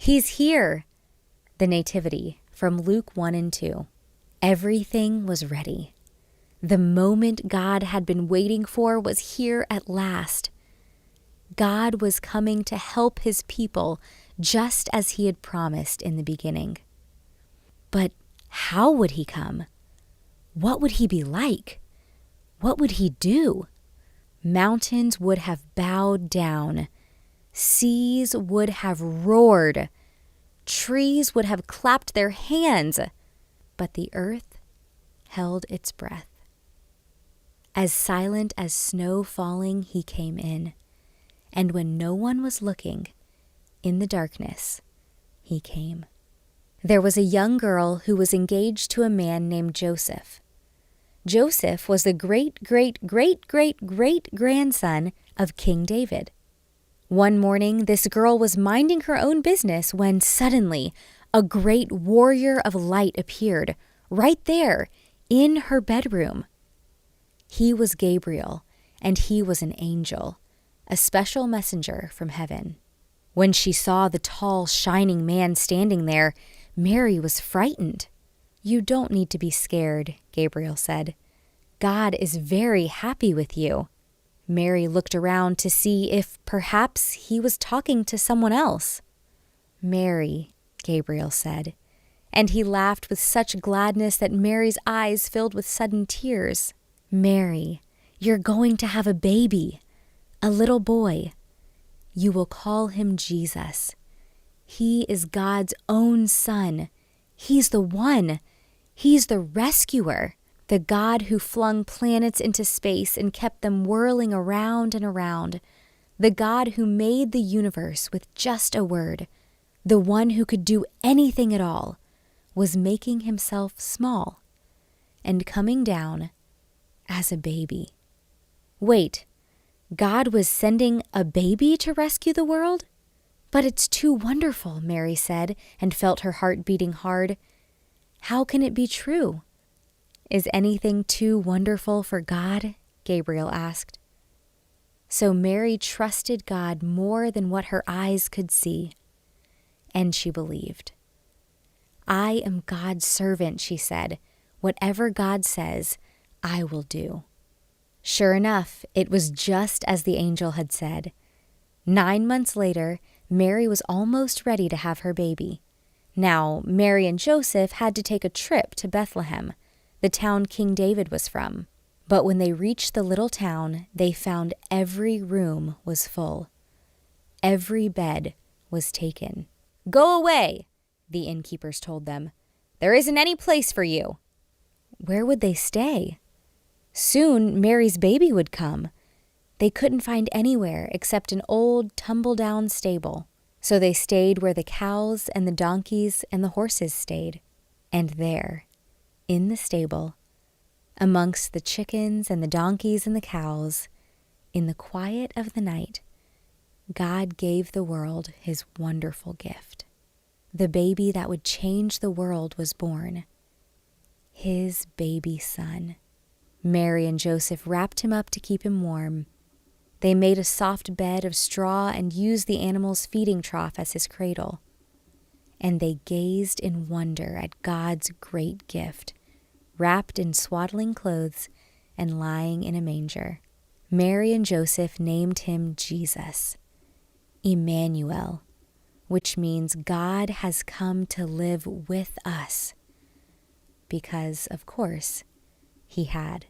He's here. The Nativity from Luke 1 and 2. Everything was ready. The moment God had been waiting for was here at last. God was coming to help his people just as he had promised in the beginning. But how would he come? What would he be like? What would he do? Mountains would have bowed down. Seas would have roared. Trees would have clapped their hands. But the earth held its breath. As silent as snow falling, he came in. And when no one was looking, in the darkness, he came. There was a young girl who was engaged to a man named Joseph. Joseph was the great-great-great-great-great-grandson of King David. One morning, this girl was minding her own business when suddenly a great warrior of light appeared right there in her bedroom. He was Gabriel, and he was an angel, a special messenger from heaven. When she saw the tall, shining man standing there, Mary was frightened. "You don't need to be scared," Gabriel said. "God is very happy with you." Mary looked around to see if perhaps he was talking to someone else. "Mary," Gabriel said, and he laughed with such gladness that Mary's eyes filled with sudden tears. "Mary, you're going to have a baby, a little boy. You will call him Jesus. He is God's own son. He's the one. He's the rescuer, the God who flung planets into space and kept them whirling around and around, the God who made the universe with just a word, the one who could do anything at all, was making himself small and coming down as a baby." Wait, God was sending a baby to rescue the world? "But it's too wonderful," Mary said, and felt her heart beating hard. "How can it be true?" "Is anything too wonderful for God?" Gabriel asked. So Mary trusted God more than what her eyes could see, and she believed. "I am God's servant," she said. "Whatever God says, I will do." Sure enough, it was just as the angel had said. 9 months later, Mary was almost ready to have her baby. Now, Mary and Joseph had to take a trip to Bethlehem, the town King David was from. But when they reached the little town, they found every room was full. Every bed was taken. "Go away," the innkeepers told them. "There isn't any place for you." Where would they stay? Soon Mary's baby would come. They couldn't find anywhere except an old, tumble-down stable. So they stayed where the cows and the donkeys and the horses stayed. And there, in the stable, amongst the chickens and the donkeys and the cows, in the quiet of the night, God gave the world his wonderful gift. The baby that would change the world was born. His baby son. Mary and Joseph wrapped him up to keep him warm. They made a soft bed of straw and used the animal's feeding trough as his cradle. And they gazed in wonder at God's great gift, wrapped in swaddling clothes and lying in a manger. Mary and Joseph named him Jesus, Emmanuel, which means God has come to live with us. Because, of course, he had.